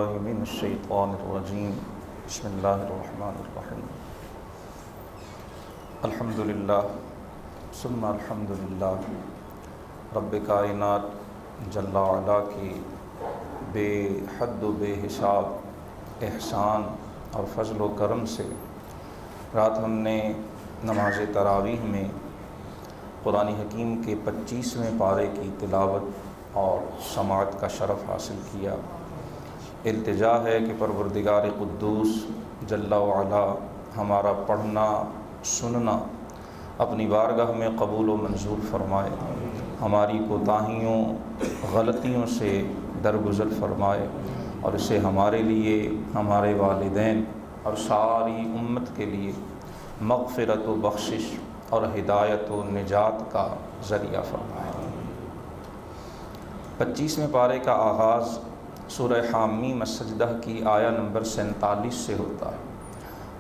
من الشیطان الرجیم بسم اللہ الرحمن الرحیم الحمدللہ ثم الحمدللہ رب کائنات جل وعلا کی بے حد و بے حساب احسان اور فضل و کرم سے رات ہم نے نماز تراویح میں قرآن حکیم کے 25ویں پارے کی تلاوت اور سماعت کا شرف حاصل کیا۔ التجا ہے کہ پروردگار قدوس جل وعلا ہمارا پڑھنا سننا اپنی بارگاہ میں قبول و منظور فرمائے، ہماری کوتاہیوں غلطیوں سے درگزر فرمائے اور اسے ہمارے لیے، ہمارے والدین اور ساری امت کے لیے مغفرت و بخشش اور ہدایت و نجات کا ذریعہ فرمائے۔ 25ویں پارے کا آغاز سورہ حامیم السجدہ کی آیہ نمبر 47 سے ہوتا ہے،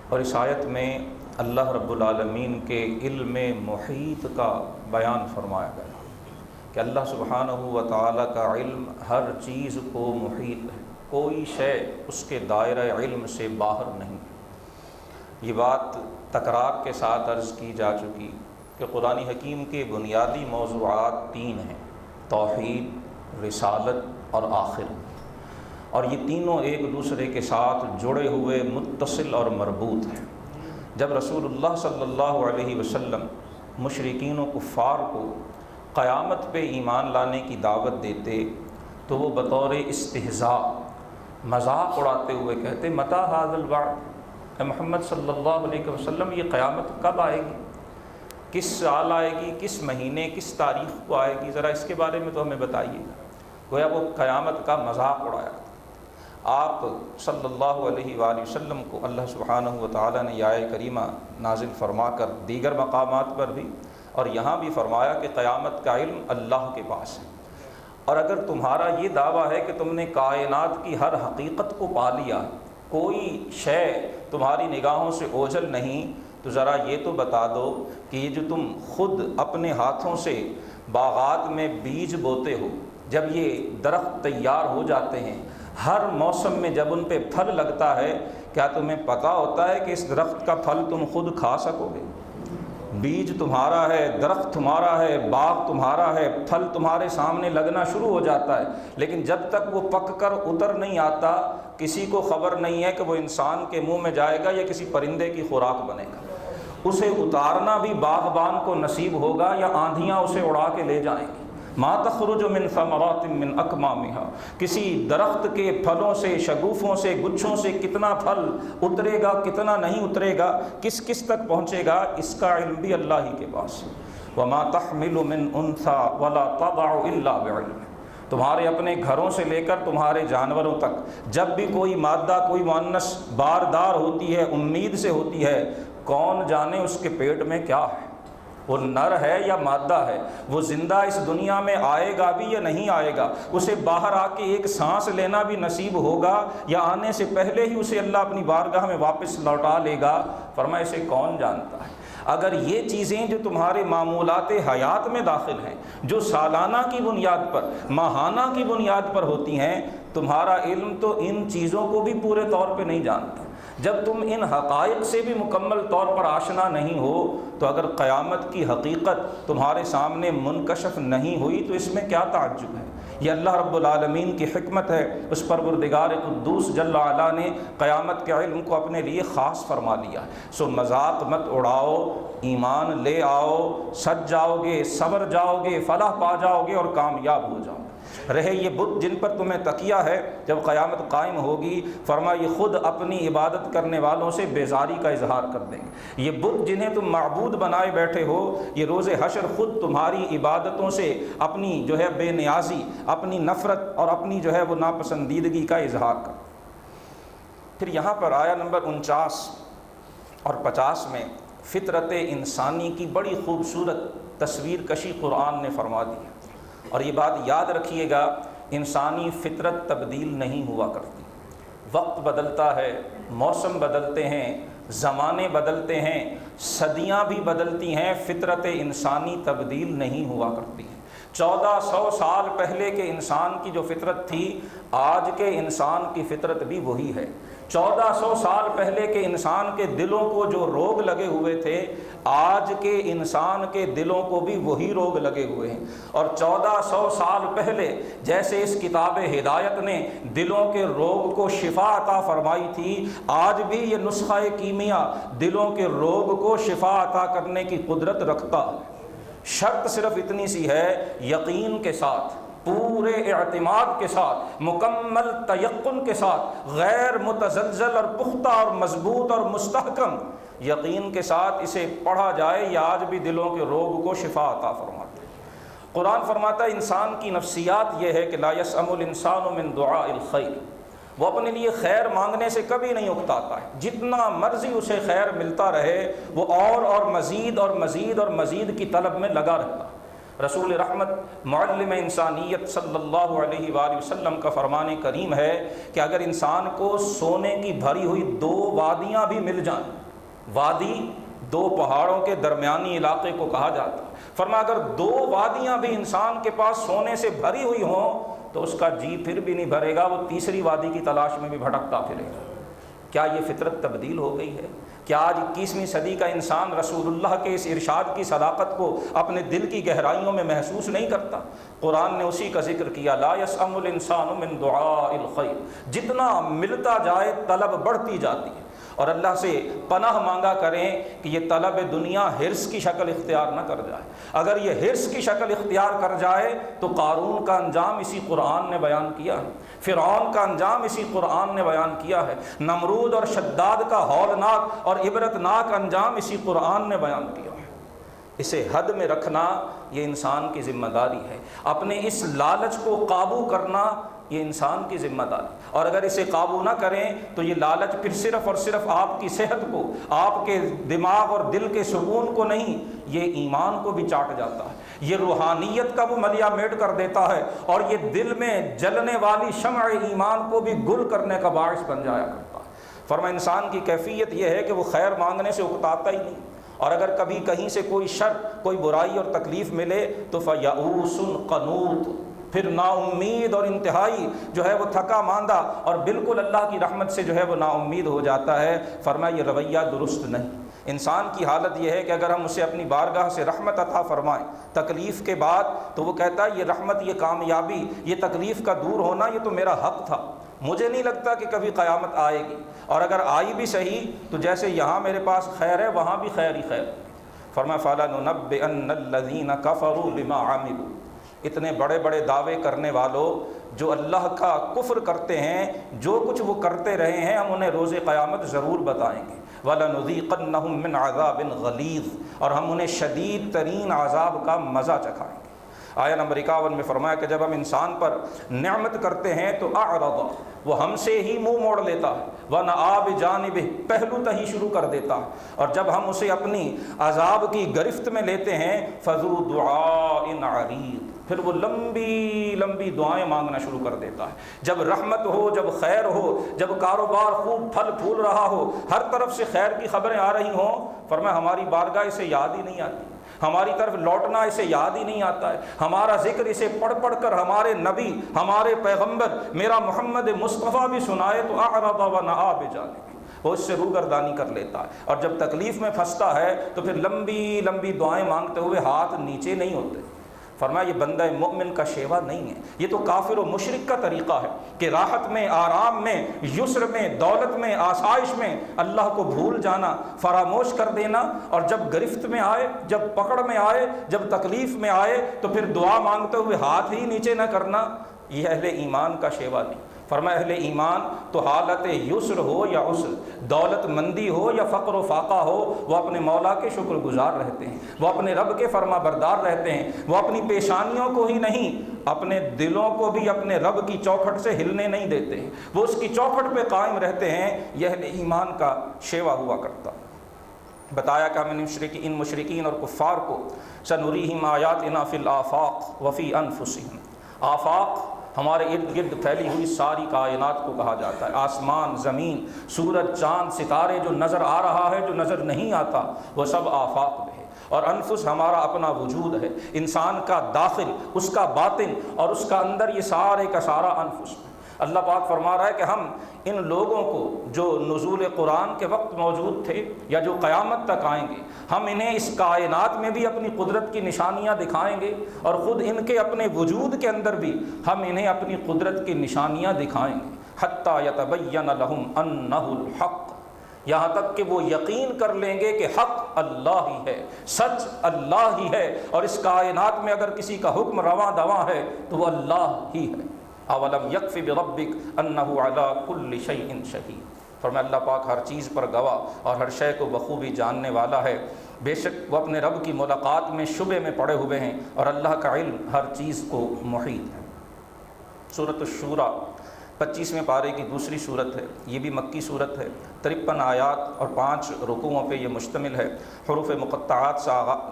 اور اس آیت میں اللہ رب العالمین کے علم محیط کا بیان فرمایا گیا کہ اللہ سبحانہ و تعالیٰ کا علم ہر چیز کو محیط ہے، کوئی شے اس کے دائرہ علم سے باہر نہیں۔ یہ بات تکرار کے ساتھ عرض کی جا چکی کہ قرآن حکیم کے بنیادی موضوعات 3 ہیں: توحید، رسالت اور آخرت، اور یہ تینوں ایک دوسرے کے ساتھ جڑے ہوئے متصل اور مربوط ہیں۔ جب رسول اللہ صلی اللہ علیہ وسلم مشرکین و کفار کو قیامت پہ ایمان لانے کی دعوت دیتے تو وہ بطور استہزاء مذاق اڑاتے ہوئے کہتے متی ھذا الوعد، اے محمد صلی اللہ علیہ وسلم یہ قیامت کب آئے گی، کس سال آئے گی، کس مہینے، کس تاریخ کو آئے گی، ذرا اس کے بارے میں تو ہمیں بتائیے گا۔ گویا وہ قیامت کا مذاق اڑایا۔ آپ صلی اللہ علیہ وآلہ وسلم کو اللہ سبحانہ و تعالیٰ نے یہ آیہ کریمہ نازل فرما کر دیگر مقامات پر بھی اور یہاں بھی فرمایا کہ قیامت کا علم اللہ کے پاس ہے، اور اگر تمہارا یہ دعویٰ ہے کہ تم نے کائنات کی ہر حقیقت کو پا لیا، کوئی شے تمہاری نگاہوں سے اوجھل نہیں، تو ذرا یہ تو بتا دو کہ یہ جو تم خود اپنے ہاتھوں سے باغات میں بیج بوتے ہو، جب یہ درخت تیار ہو جاتے ہیں، ہر موسم میں جب ان پہ پھل لگتا ہے، کیا تمہیں پتہ ہوتا ہے کہ اس درخت کا پھل تم خود کھا سکو گے؟ بیج تمہارا ہے، درخت تمہارا ہے، باغ تمہارا ہے، پھل تمہارے سامنے لگنا شروع ہو جاتا ہے، لیکن جب تک وہ پک کر اتر نہیں آتا کسی کو خبر نہیں ہے کہ وہ انسان کے منہ میں جائے گا یا کسی پرندے کی خوراک بنے گا۔ اسے اتارنا بھی باغبان کو نصیب ہوگا یا آندھیاں اسے اڑا کے لے جائیں گی۔ ما تخرج من ثمرات من اکمامها، کسی درخت کے پھلوں سے، شگوفوں سے، گچھوں سے کتنا پھل اترے گا، کتنا نہیں اترے گا، کس کس تک پہنچے گا، اس کا علم بھی اللہ ہی کے پاس ہے۔ وما تحمل من انثى ولا تضع الا بعلمه، تمہارے اپنے گھروں سے لے کر تمہارے جانوروں تک جب بھی کوئی مادہ، کوئی مؤنث باردار ہوتی ہے، امید سے ہوتی ہے، کون جانے اس کے پیٹ میں کیا ہے، وہ نر ہے یا مادہ ہے، وہ زندہ اس دنیا میں آئے گا بھی یا نہیں آئے گا، اسے باہر آ کے ایک سانس لینا بھی نصیب ہوگا یا آنے سے پہلے ہی اسے اللہ اپنی بارگاہ میں واپس لوٹا لے گا، فرمایا اسے کون جانتا ہے۔ اگر یہ چیزیں جو تمہارے معمولات حیات میں داخل ہیں، جو سالانہ کی بنیاد پر، ماہانہ کی بنیاد پر ہوتی ہیں، تمہارا علم تو ان چیزوں کو بھی پورے طور پہ نہیں جانتا۔ جب تم ان حقائق سے بھی مکمل طور پر آشنا نہیں ہو تو اگر قیامت کی حقیقت تمہارے سامنے منکشف نہیں ہوئی تو اس میں کیا تعجب ہے؟ یہ اللہ رب العالمین کی حکمت ہے، اس پروردگار قدوس جل وعلا نے قیامت کے علم کو اپنے لیے خاص فرما لیا۔ سو مذاق مت اڑاؤ، ایمان لے آؤ، سج جاؤ گے، صبر جاؤ گے، فلاح پا جاؤ گے اور کامیاب ہو جاؤ گے۔ رہے یہ بت جن پر تمہیں تکیہ ہے، جب قیامت قائم ہوگی فرمایا یہ خود اپنی عبادت کرنے والوں سے بیزاری کا اظہار کر دیں گے۔ یہ بت جنہیں تم معبود بنائے بیٹھے ہو، یہ روز حشر خود تمہاری عبادتوں سے اپنی جو ہے بے نیازی، اپنی نفرت اور اپنی جو ہے وہ ناپسندیدگی کا اظہار کر۔ پھر یہاں پر آیہ نمبر 49 اور 50 میں فطرت انسانی کی بڑی خوبصورت تصویر کشی قرآن نے فرما دی ہے، اور یہ بات یاد رکھیے گا، انسانی فطرت تبدیل نہیں ہوا کرتی۔ وقت بدلتا ہے، موسم بدلتے ہیں، زمانے بدلتے ہیں، صدیاں بھی بدلتی ہیں، فطرت انسانی تبدیل نہیں ہوا کرتی ہے۔ 1400 سال پہلے کے انسان کی جو فطرت تھی آج کے انسان کی فطرت بھی وہی ہے۔ 1400 سال پہلے کے انسان کے دلوں کو جو روگ لگے ہوئے تھے آج کے انسان کے دلوں کو بھی وہی روگ لگے ہوئے ہیں۔ اور 1400 سال پہلے جیسے اس کتاب ہدایت نے دلوں کے روگ کو شفا عطا فرمائی تھی، آج بھی یہ نسخہ کیمیا دلوں کے روگ کو شفا عطا کرنے کی قدرت رکھتا ہے۔ شرط صرف اتنی سی ہے، یقین کے ساتھ، پورے اعتماد کے ساتھ، مکمل تیقن کے ساتھ، غیر متزلزل اور پختہ اور مضبوط اور مستحکم یقین کے ساتھ اسے پڑھا جائے، یہ آج بھی دلوں کے روگ کو شفا عطا فرماتا ہے۔ قرآن فرماتا ہے انسان کی نفسیات یہ ہے کہ لا یسأم الانسان من دعاء الخیر، وہ اپنے لیے خیر مانگنے سے کبھی نہیں اکتاتا ہے، جتنا مرضی اسے خیر ملتا رہے وہ اور مزید اور مزید اور مزید کی طلب میں لگا رہتا ہے۔ رسول رحمت معلم انسانیت صلی اللہ علیہ وآلہ وسلم کا فرمان کریم ہے کہ اگر انسان کو سونے کی بھری ہوئی 2 وادیاں بھی مل جائیں، وادی 2 پہاڑوں کے درمیانی علاقے کو کہا جاتا ہے، فرمایا اگر 2 وادیاں بھی انسان کے پاس سونے سے بھری ہوئی ہوں تو اس کا جی پھر بھی نہیں بھرے گا، وہ تیسری وادی کی تلاش میں بھی بھٹکتا پھرے گا۔ کیا یہ فطرت تبدیل ہو گئی ہے؟ کیا آج 21ویں صدی کا انسان رسول اللہ کے اس ارشاد کی صداقت کو اپنے دل کی گہرائیوں میں محسوس نہیں کرتا؟ قرآن نے اسی کا ذکر کیا، لا یسأم الانسان من دعاء الخیر، جتنا ملتا جائے طلب بڑھتی جاتی ہے۔ اور اللہ سے پناہ مانگا کریں کہ یہ طلب دنیا حرص کی شکل اختیار نہ کر جائے۔ اگر یہ حرص کی شکل اختیار کر جائے تو قارون کا انجام اسی قرآن نے بیان کیا ہے، فرعون کا انجام اسی قرآن نے بیان کیا ہے، نمرود اور شداد کا ہولناک اور عبرتناک انجام اسی قرآن نے بیان کیا ہے۔ اسے حد میں رکھنا یہ انسان کی ذمہ داری ہے، اپنے اس لالچ کو قابو کرنا یہ انسان کی ذمہ داری، اور اگر اسے قابو نہ کریں تو یہ لالچ پھر صرف اور صرف آپ کی صحت کو، آپ کے دماغ اور دل کے سکون کو نہیں، یہ ایمان کو بھی چاٹ جاتا ہے، یہ روحانیت کا وہ ملیا میٹ کر دیتا ہے، اور یہ دل میں جلنے والی شمع ایمان کو بھی گل کرنے کا باعث بن جایا کرتا ہے۔ فرمایا انسان کی کیفیت یہ ہے کہ وہ خیر مانگنے سے اکتاتا ہی نہیں، اور اگر کبھی کہیں سے کوئی شر، کوئی برائی اور تکلیف ملے تو فیئوس قنوط، پھر نا امید اور انتہائی جو ہے وہ تھکا ماندہ اور بالکل اللہ کی رحمت سے جو ہے وہ نا امید ہو جاتا ہے۔ فرمایا یہ رویہ درست نہیں۔ انسان کی حالت یہ ہے کہ اگر ہم اسے اپنی بارگاہ سے رحمت عطا فرمائیں تکلیف کے بعد تو وہ کہتا ہے یہ رحمت، یہ کامیابی، یہ تکلیف کا دور ہونا یہ تو میرا حق تھا، مجھے نہیں لگتا کہ کبھی قیامت آئے گی، اور اگر آئی بھی صحیح تو جیسے یہاں میرے پاس خیر ہے وہاں بھی خیر ہی خیر۔ فرمایا فَلَنُنَبِّئَنَّ الَّذِينَ كَفَرُوا بِمَا عَمِلُوا، اتنے بڑے بڑے دعوے کرنے والوں جو اللہ کا کفر کرتے ہیں، جو کچھ وہ کرتے رہے ہیں ہم انہیں روز قیامت ضرور بتائیں گے۔ وَلَنُذِيقَنَّهُم مِّنْ عَذَابٍ غَلِيظٍ، اور ہم انہیں شدید ترین عذاب کا مزہ چکھائیں گے۔ آیہ نمبر 51 میں فرمایا کہ جب ہم انسان پر نعمت کرتے ہیں تو اعرض، وہ ہم سے ہی منہ موڑ لیتا ہے، وَنَأَىٰ بِجَانِبِهِ، پہلو تہی شروع کر دیتا ہے، اور جب ہم اسے اپنی عذاب کی گرفت میں لیتے ہیں فَذُو دُعَاءٍ عَرِيضٍ، پھر وہ لمبی لمبی دعائیں مانگنا شروع کر دیتا ہے۔ جب رحمت ہو، جب خیر ہو، جب کاروبار خوب پھل پھول رہا ہو، ہر طرف سے خیر کی خبریں آ رہی ہوں، فرمایا ہماری بارگاہ اسے یاد ہی نہیں آتی، ہماری طرف لوٹنا اسے یاد ہی نہیں آتا ہے، ہمارا ذکر اسے پڑھ پڑھ کر ہمارے نبی، ہمارے پیغمبر میرا محمد مصطفیٰ بھی سنائے تو اعرض ونأىٰ بجانبہ، وہ اس سے روگردانی کر لیتا ہے، اور جب تکلیف میں پھنستا ہے تو پھر لمبی لمبی دعائیں مانگتے ہوئے ہاتھ نیچے نہیں ہوتے۔ فرمایا یہ بندہ مومن کا شیوا نہیں ہے، یہ تو کافر و مشرک کا طریقہ ہے کہ راحت میں، آرام میں، یسر میں، دولت میں، آسائش میں اللہ کو بھول جانا، فراموش کر دینا، اور جب گرفت میں آئے، جب پکڑ میں آئے، جب تکلیف میں آئے تو پھر دعا مانگتے ہوئے ہاتھ ہی نیچے نہ کرنا، یہ اہل ایمان کا شیوا نہیں۔ فرمایا اہل ایمان تو حالت یسر ہو یا عسر، دولت مندی ہو یا فقر و فاقہ ہو، وہ اپنے مولا کے شکر گزار رہتے ہیں، وہ اپنے رب کے فرما بردار رہتے ہیں، وہ اپنی پیشانیوں کو ہی نہیں اپنے دلوں کو بھی اپنے رب کی چوکھٹ سے ہلنے نہیں دیتے ہیں، وہ اس کی چوکھٹ پہ قائم رہتے ہیں۔ یہ اہل ایمان کا شیوا ہوا کرتا۔ بتایا کہ ہم ان مشرکین اور کفار کو سنریہم آیاتنا فی الآفاق وفی انفسہم، آفاق ہمارے ارد گرد پھیلی ہوئی ساری کائنات کو کہا جاتا ہے، آسمان، زمین، سورج، چاند، ستارے، جو نظر آ رہا ہے، جو نظر نہیں آتا، وہ سب آفاق میں ہے۔ اور انفس ہمارا اپنا وجود ہے، انسان کا داخل، اس کا باطن اور اس کا اندر، یہ سارے کا سارا انفس ہے۔ اللہ پاک فرما رہا ہے کہ ہم ان لوگوں کو جو نزول قرآن کے وقت موجود تھے یا جو قیامت تک آئیں گے، ہم انہیں اس کائنات میں بھی اپنی قدرت کی نشانیاں دکھائیں گے، اور خود ان کے اپنے وجود کے اندر بھی ہم انہیں اپنی قدرت کی نشانیاں دکھائیں گے، حتی یتبین لہم انہ الحق، یہاں تک کہ وہ یقین کر لیں گے کہ حق اللہ ہی ہے، سچ اللہ ہی ہے، اور اس کائنات میں اگر کسی کا حکم رواں دواں ہے تو وہ اللہ ہی ہے۔ اولم یکف بربک انہ علی کل شیء شہید، فرمایا اللہ پاک ہر چیز پر گواہ اور ہر شے کو بخوبی جاننے والا ہے، بے شک وہ اپنے رب کی ملاقات میں شبے میں پڑے ہوئے ہیں، اور اللہ کا علم ہر چیز کو محیط ہے۔ سورۃ الشورى 25ویں پارے کی دوسری صورت ہے، یہ بھی مکی صورت ہے، 53 آیات اور 5 رکوعوں پہ یہ مشتمل ہے۔ حروف مقطعات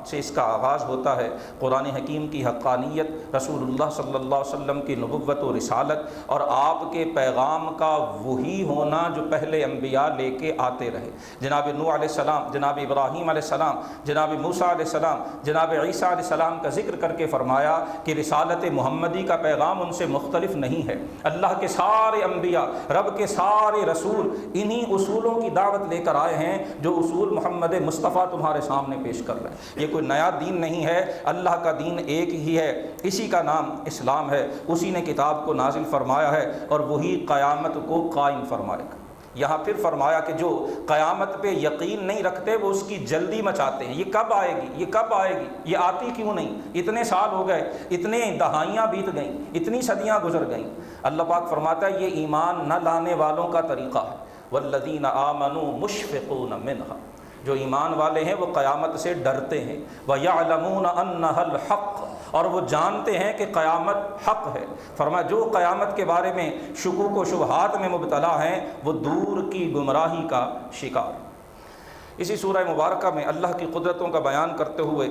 سے اس کا آغاز ہوتا ہے۔ قرآن حکیم کی حقانیت، رسول اللہ صلی اللہ علیہ وسلم کی نبوت و رسالت، اور آپ کے پیغام کا وہی ہونا جو پہلے انبیاء لے کے آتے رہے، جناب نوح علیہ السلام، جناب ابراہیم علیہ السلام، جناب موسیٰ علیہ السلام، جناب عیسیٰ علیہ السلام کا ذکر کر کے فرمایا کہ رسالت محمدی کا پیغام ان سے مختلف نہیں ہے۔ اللہ کے سارے انبیاء، رب کے سارے رسول انہی اصولوں کی دعوت لے کر آئے ہیں جو اصول محمد مصطفیٰ تمہارے سامنے پیش کر رہے ہیں۔ یہ کوئی نیا دین نہیں ہے، اللہ کا دین ایک ہی ہے، اسی کا نام اسلام ہے، اسی نے کتاب کو نازل فرمایا ہے، اور وہی قیامت کو قائم فرمائے گا۔ یہاں پھر فرمایا کہ جو قیامت پہ یقین نہیں رکھتے وہ اس کی جلدی مچاتے ہیں، یہ کب آئے گی، یہ کب آئے گی، یہ آتی کیوں نہیں، اتنے سال ہو گئے، اتنے دہائیاں بیت گئیں، اتنی صدیاں گزر گئیں۔ اللہ پاک فرماتا ہے یہ ایمان نہ لانے والوں کا طریقہ ہے، والذین آمنوا مشفقون منہا، جو ایمان والے ہیں وہ قیامت سے ڈرتے ہیں، وَيَعْلَمُونَ أَنَّهَا الْحَقُّ، اور وہ جانتے ہیں کہ قیامت حق ہے۔ فرمایا جو قیامت کے بارے میں شکوک و شبہات میں مبتلا ہیں وہ دور کی گمراہی کا شکار۔ اسی سورہ مبارکہ میں اللہ کی قدرتوں کا بیان کرتے ہوئے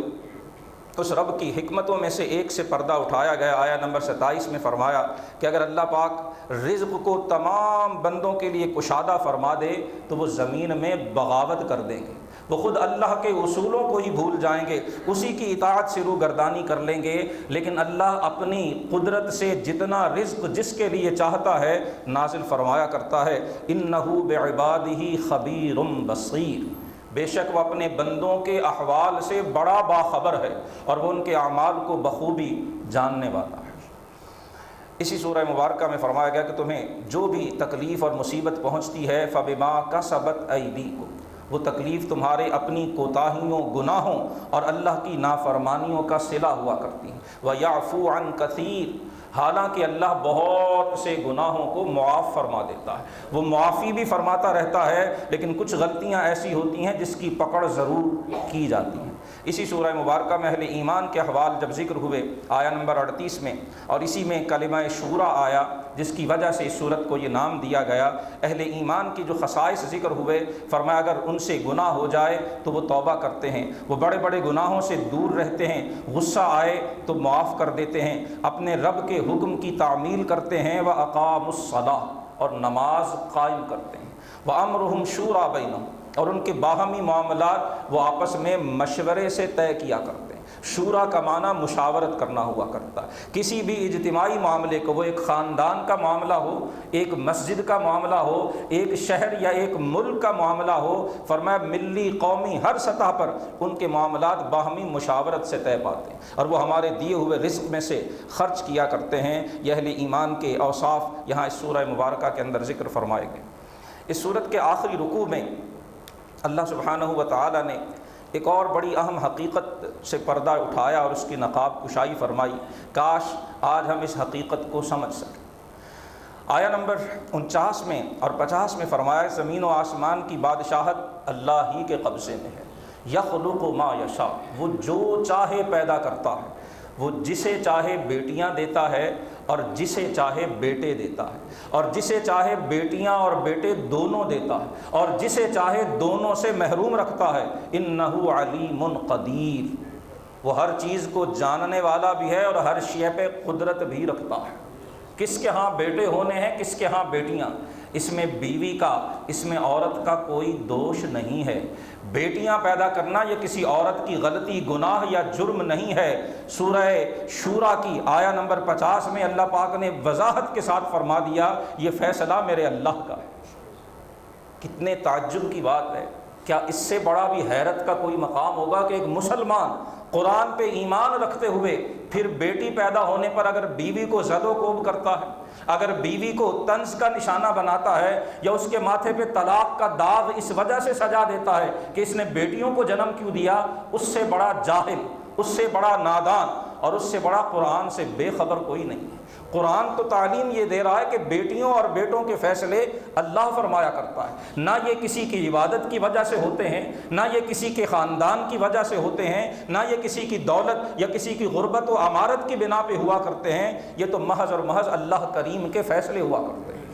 اس رب کی حکمتوں میں سے ایک سے پردہ اٹھایا گیا۔ آیا نمبر 27 میں فرمایا کہ اگر اللہ پاک رزق کو تمام بندوں کے لیے کشادہ فرما دے تو وہ زمین میں بغاوت کر دیں گے، وہ خود اللہ کے اصولوں کو ہی بھول جائیں گے، اسی کی اطاعت سے روگردانی کر لیں گے۔ لیکن اللہ اپنی قدرت سے جتنا رزق جس کے لیے چاہتا ہے نازل فرمایا کرتا ہے۔ انہ بعبادہ خبیر بصیر، بے شک وہ اپنے بندوں کے احوال سے بڑا باخبر ہے اور وہ ان کے اعمال کو بخوبی جاننے والا ہے۔ اسی سورہ مبارکہ میں فرمایا گیا کہ تمہیں جو بھی تکلیف اور مصیبت پہنچتی ہے فبما کسبت ایدیکم، وہ تکلیف تمہارے اپنی کوتاہیوں، گناہوں اور اللہ کی نافرمانیوں کا صلہ ہوا کرتی ہیں۔ وَيَعْفُو عَنْ كَثِيرٍ، حالانکہ اللہ بہت سے گناہوں کو معاف فرما دیتا ہے، وہ معافی بھی فرماتا رہتا ہے، لیکن کچھ غلطیاں ایسی ہوتی ہیں جس کی پکڑ ضرور کی جاتی ہیں۔ اسی سورہ مبارکہ میں اہل ایمان کے احوال جب ذکر ہوئے آیا نمبر 38 میں، اور اسی میں کلمہ شورا آیا جس کی وجہ سے اس صورت کو یہ نام دیا گیا۔ اہل ایمان کی جو خصائص ذکر ہوئے، فرمایا اگر ان سے گناہ ہو جائے تو وہ توبہ کرتے ہیں، وہ بڑے بڑے گناہوں سے دور رہتے ہیں، غصہ آئے تو معاف کر دیتے ہیں، اپنے رب کے حکم کی تعمیل کرتے ہیں، وَأَقَامُوا الصَّلَاةَ، اور نماز قائم کرتے ہیں، وَأَمْرُهُمْ شُورَىٰ بَيْنَهُمْ، اور ان کے باہمی معاملات وہ آپس میں مشورے سے طے کیا کرتے ہیں۔ شورا کا معنی مشاورت کرنا ہوا کرتا ہے۔ کسی بھی اجتماعی معاملے کو، وہ ایک خاندان کا معاملہ ہو، ایک مسجد کا معاملہ ہو، ایک شہر یا ایک ملک کا معاملہ ہو، فرمایا ملی قومی ہر سطح پر ان کے معاملات باہمی مشاورت سے طے پاتے ہیں، اور وہ ہمارے دیے ہوئے رزق میں سے خرچ کیا کرتے ہیں۔ یہ اہل ایمان کے اوصاف یہاں اس سورہ مبارکہ کے اندر ذکر فرمائے گئے۔ اس سورت کے آخری رکوع میں اللہ سبحانہ و تعالی نے ایک اور بڑی اہم حقیقت سے پردہ اٹھایا اور اس کی نقاب کشائی فرمائی۔ کاش آج ہم اس حقیقت کو سمجھ سکیں۔ آیا نمبر 49 میں اور 50 میں فرمایا زمین و آسمان کی بادشاہت اللہ ہی کے قبضے میں ہے، یخلق ما یشاء، وہ جو چاہے پیدا کرتا ہے، وہ جسے چاہے بیٹیاں دیتا ہے اور جسے چاہے بیٹے دیتا ہے، اور جسے چاہے بیٹیاں اور بیٹے دونوں دیتا ہے، اور جسے چاہے دونوں سے محروم رکھتا ہے۔ انہ علیم قدیر، وہ ہر چیز کو جاننے والا بھی ہے اور ہر شے پہ قدرت بھی رکھتا ہے۔ کس کے ہاں بیٹے ہونے ہیں، کس کے ہاں بیٹیاں، اس میں بیوی کا، اس میں عورت کا کوئی دوش نہیں ہے۔ بیٹیاں پیدا کرنا یہ کسی عورت کی غلطی، گناہ یا جرم نہیں ہے۔ سورہ شورا کی آیا نمبر 50 میں اللہ پاک نے وضاحت کے ساتھ فرما دیا یہ فیصلہ میرے اللہ کا ہے۔ کتنے تعجب کی بات ہے! کیا اس سے بڑا بھی حیرت کا کوئی مقام ہوگا کہ ایک مسلمان قرآن پہ ایمان رکھتے ہوئے پھر بیٹی پیدا ہونے پر اگر بیوی کو زد و کوب کرتا ہے، اگر بیوی کو طنز کا نشانہ بناتا ہے، یا اس کے ماتھے پہ طلاق کا داغ اس وجہ سے سجا دیتا ہے کہ اس نے بیٹیوں کو جنم کیوں دیا، اس سے بڑا جاہل، اس سے بڑا نادان اور اس سے بڑا قرآن سے بے خبر کوئی نہیں ہے۔ قرآن تو تعلیم یہ دے رہا ہے کہ بیٹیوں اور بیٹوں کے فیصلے اللہ فرمایا کرتا ہے، نہ یہ کسی کی عبادت کی وجہ سے ہوتے ہیں، نہ یہ کسی کے خاندان کی وجہ سے ہوتے ہیں، نہ یہ کسی کی دولت یا کسی کی غربت و امارت کی بنا پہ ہوا کرتے ہیں، یہ تو محض اور محض اللہ کریم کے فیصلے ہوا کرتے ہیں۔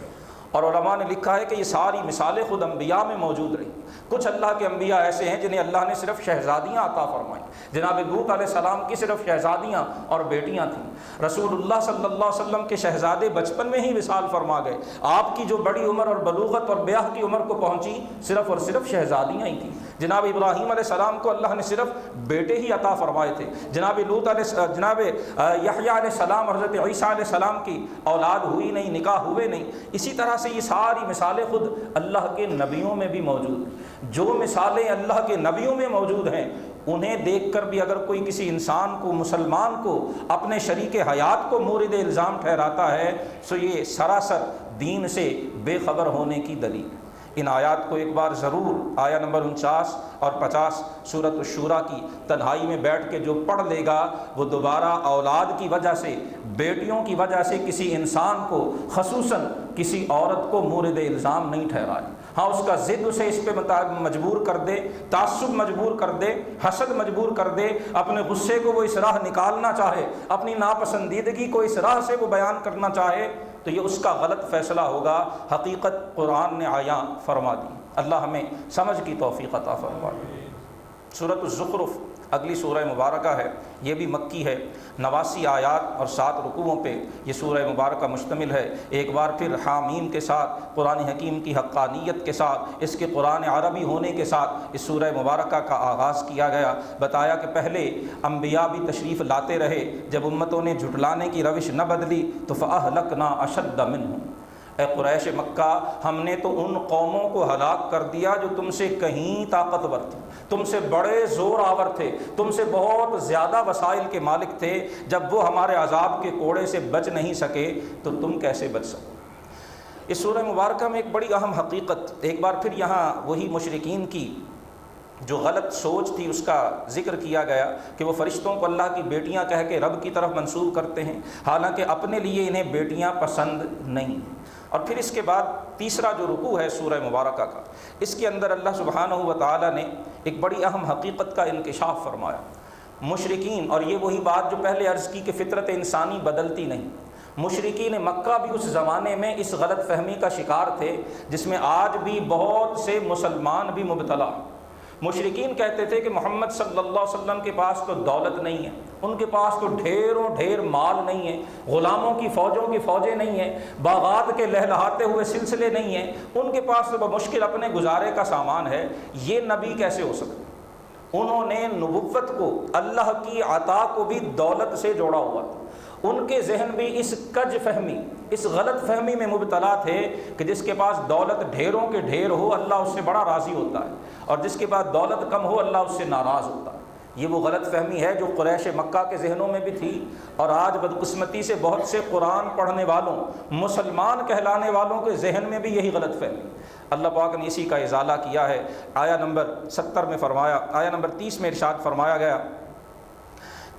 اور علماء نے لکھا ہے کہ یہ ساری مثالیں خود انبیاء میں موجود رہی۔ کچھ اللہ کے انبیاء ایسے ہیں جنہیں اللہ نے صرف شہزادیاں عطا فرمائیں۔ جناب لوط علیہ السلام کی صرف شہزادیاں اور بیٹیاں تھیں۔ رسول اللہ صلی اللہ علیہ وسلم کے شہزادے بچپن میں ہی وصال فرما گئے۔ آپ کی جو بڑی عمر اور بلوغت اور بیاہ کی عمر کو پہنچی صرف اور صرف شہزادیاں ہی تھیں۔ جناب ابراہیم علیہ السلام کو اللہ نے صرف بیٹے ہی عطا فرمائے تھے۔ جناب یحییٰ علیہ السلام اور حضرت عیسیٰ علیہ السلام کی اولاد ہوئی نہیں، نکاح ہوئے نہیں۔ اسی طرح سے یہ ساری مثالیں خود اللہ کے نبیوں میں بھی موجود ہیں۔ جو مثالیں اللہ کے نبیوں میں موجود ہیں انہیں دیکھ کر بھی اگر کوئی کسی انسان کو، مسلمان کو، اپنے شریک حیات کو مورد الزام ٹھہراتا ہے تو یہ سراسر دین سے بے خبر ہونے کی دلیل ہے۔ ان آیات کو ایک بار ضرور آیا نمبر 49 اور 50 سورۃ الشورى کی تنہائی میں بیٹھ کے جو پڑھ لے گا وہ دوبارہ اولاد کی وجہ سے، بیٹیوں کی وجہ سے کسی انسان کو، خصوصاً کسی عورت کو مورد الزام نہیں ٹھہرائے۔ ہاں اس کا ضد اسے اس پہ مجبور کر دے، تعصب مجبور کر دے، حسد مجبور کر دے، اپنے غصے کو وہ اس راہ نکالنا چاہے، اپنی ناپسندیدگی کو اس راہ سے وہ بیان کرنا چاہے تو یہ اس کا غلط فیصلہ ہوگا۔ حقیقت قرآن نے عیاں فرما دی۔ اللہ ہمیں سمجھ کی توفیق عطا فرمائے۔ سورۃ الزخرف اگلی سورہ مبارکہ ہے، یہ بھی مکی ہے۔ 89 آیات اور 7 رکوعوں پہ یہ سورہ مبارکہ مشتمل ہے۔ ایک بار پھر حامیم کے ساتھ، قرآن حکیم کی حقانیت کے ساتھ، اس کے قرآن عربی ہونے کے ساتھ اس سورہ مبارکہ کا آغاز کیا گیا۔ بتایا کہ پہلے انبیاء بھی تشریف لاتے رہے، جب امتوں نے جھٹلانے کی روش نہ بدلی تو فَأَهْلَكْنَا أَشَدَّ مِنْهُمْ، اے قریش مکہ، ہم نے تو ان قوموں کو ہلاک کر دیا جو تم سے کہیں طاقتور تھے، تم سے بڑے زور آور تھے، تم سے بہت زیادہ وسائل کے مالک تھے۔ جب وہ ہمارے عذاب کے کوڑے سے بچ نہیں سکے تو تم کیسے بچ سکو؟ اس سورہ مبارکہ میں ایک بڑی اہم حقیقت، ایک بار پھر یہاں وہی مشرکین کی جو غلط سوچ تھی اس کا ذکر کیا گیا کہ وہ فرشتوں کو اللہ کی بیٹیاں کہہ کے رب کی طرف منسوب کرتے ہیں، حالانکہ اپنے لیے انہیں بیٹیاں پسند نہیں۔ اور پھر اس کے بعد تیسرا جو رکوع ہے سورہ مبارکہ کا، اس کے اندر اللہ سبحانہ و تعالیٰ نے ایک بڑی اہم حقیقت کا انکشاف فرمایا۔ مشرکین، اور یہ وہی بات جو پہلے عرض کی کہ فطرت انسانی بدلتی نہیں، مشرکین مکہ بھی اس زمانے میں اس غلط فہمی کا شکار تھے جس میں آج بھی بہت سے مسلمان بھی مبتلا۔ مشرکین کہتے تھے کہ محمد صلی اللہ علیہ وسلم کے پاس تو دولت نہیں ہے، ان کے پاس تو ڈھیروں ڈھیر مال نہیں ہے، غلاموں کی فوجیں نہیں ہیں، باغات کے لہلہاتے ہوئے سلسلے نہیں ہیں، ان کے پاس تو بمشکل اپنے گزارے کا سامان ہے، یہ نبی کیسے ہو سکتے؟ انہوں نے نبوت کو، اللہ کی عطا کو بھی دولت سے جوڑا ہوا تھا۔ ان کے ذہن بھی اس کج فہمی، اس غلط فہمی میں مبتلا تھے کہ جس کے پاس دولت ڈھیروں کے ڈھیر ہو اللہ اس سے بڑا راضی ہوتا ہے، اور جس کے پاس دولت کم ہو اللہ اس سے ناراض ہوتا ہے۔ یہ وہ غلط فہمی ہے جو قریش مکہ کے ذہنوں میں بھی تھی، اور آج بدقسمتی سے بہت سے قرآن پڑھنے والوں، مسلمان کہلانے والوں کے ذہن میں بھی یہی غلط فہمی۔ اللہ پاک نے اسی کا ازالہ کیا ہے۔ آیا نمبر 70 میں فرمایا، آیا نمبر 30 میں ارشاد فرمایا گیا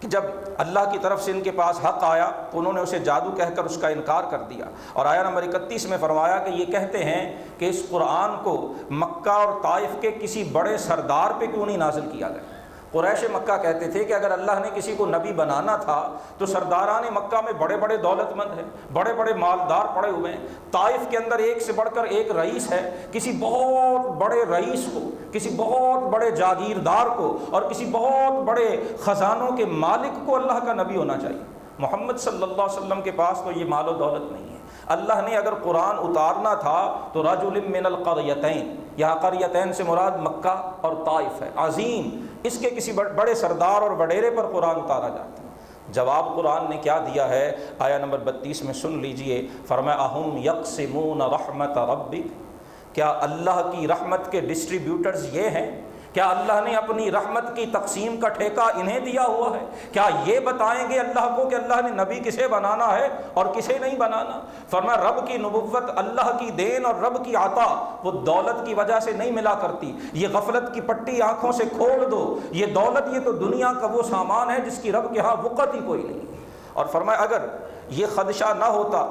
کہ جب اللہ کی طرف سے ان کے پاس حق آیا تو انہوں نے اسے جادو کہہ کر اس کا انکار کر دیا۔ اور آیا نمبر 31 میں فرمایا کہ یہ کہتے ہیں کہ اس قرآن کو مکہ اور طائف کے کسی بڑے سردار پہ کیوں نہیں نازل کیا گیا۔ قریش مکہ کہتے تھے کہ اگر اللہ نے کسی کو نبی بنانا تھا تو سرداران مکہ میں بڑے بڑے دولت مند ہیں، بڑے بڑے مالدار پڑے ہوئے ہیں، طائف کے اندر ایک سے بڑھ کر ایک رئیس ہے، کسی بہت بڑے رئیس کو، کسی بہت بڑے جاگیردار کو اور کسی بہت بڑے خزانوں کے مالک کو اللہ کا نبی ہونا چاہیے۔ محمد صلی اللہ علیہ وسلم کے پاس تو یہ مال و دولت نہیں ہے۔ اللہ نے اگر قرآن اتارنا تھا تو رجل من القریتین، یہاں قریتین سے مراد مکہ اور طائف ہے، عظیم، اس کے کسی بڑے سردار اور وڈیرے پر قرآن اتارا جاتا ہے۔ جواب قرآن نے کیا دیا ہے؟ آیا نمبر 32 میں سن لیجئے، فرمایا اہم یقسمون رحمت ربک، کیا اللہ کی رحمت کے ڈسٹریبیوٹرز یہ ہیں؟ کیا اللہ نے اپنی رحمت کی تقسیم کا ٹھیکہ انہیں دیا ہوا ہے؟ کیا یہ بتائیں گے اللہ کو کہ اللہ نے نبی کسے بنانا ہے اور کسے نہیں بنانا؟ فرمایا رب کی نبوت اللہ کی دین اور رب کی عطا وہ دولت کی وجہ سے نہیں ملا کرتی۔ یہ غفلت کی پٹی آنکھوں سے کھول دو، یہ دولت یہ تو دنیا کا وہ سامان ہے جس کی رب کے ہاں وقت ہی کوئی نہیں۔ اور فرمایا اگر یہ خدشہ نہ ہوتا،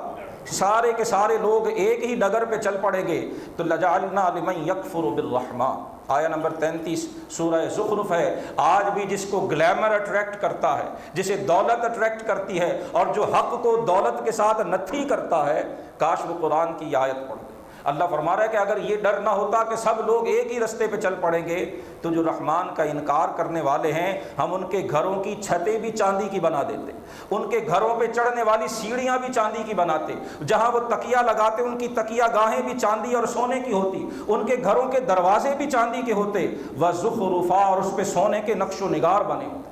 سارے کے سارے لوگ ایک ہی ڈگر پہ چل پڑیں گے تو لجعلنا لمن یکفر بالرحمن، آیا نمبر 33 سورہ زخرف ہے۔ آج بھی جس کو گلیمر اٹریکٹ کرتا ہے، جسے دولت اٹریکٹ کرتی ہے، اور جو حق کو دولت کے ساتھ نتھی کرتا ہے، کاش وہ قرآن کی آیت پڑھ لے۔ اللہ فرما رہا ہے کہ اگر یہ ڈر نہ ہوتا کہ سب لوگ ایک ہی رستے پہ چل پڑیں گے تو جو رحمان کا انکار کرنے والے ہیں ہم ان کے گھروں کی چھتیں بھی چاندی کی بنا دیتے، ان کے گھروں پہ چڑھنے والی سیڑھیاں بھی چاندی کی بناتے، جہاں وہ تکیہ لگاتے ان کی تکیہ گاہیں بھی چاندی اور سونے کی ہوتی، ان کے گھروں کے دروازے بھی چاندی کے ہوتے، وَزُخْرُفًا، اور اس پہ سونے کے نقش و نگار بنے ہوتے۔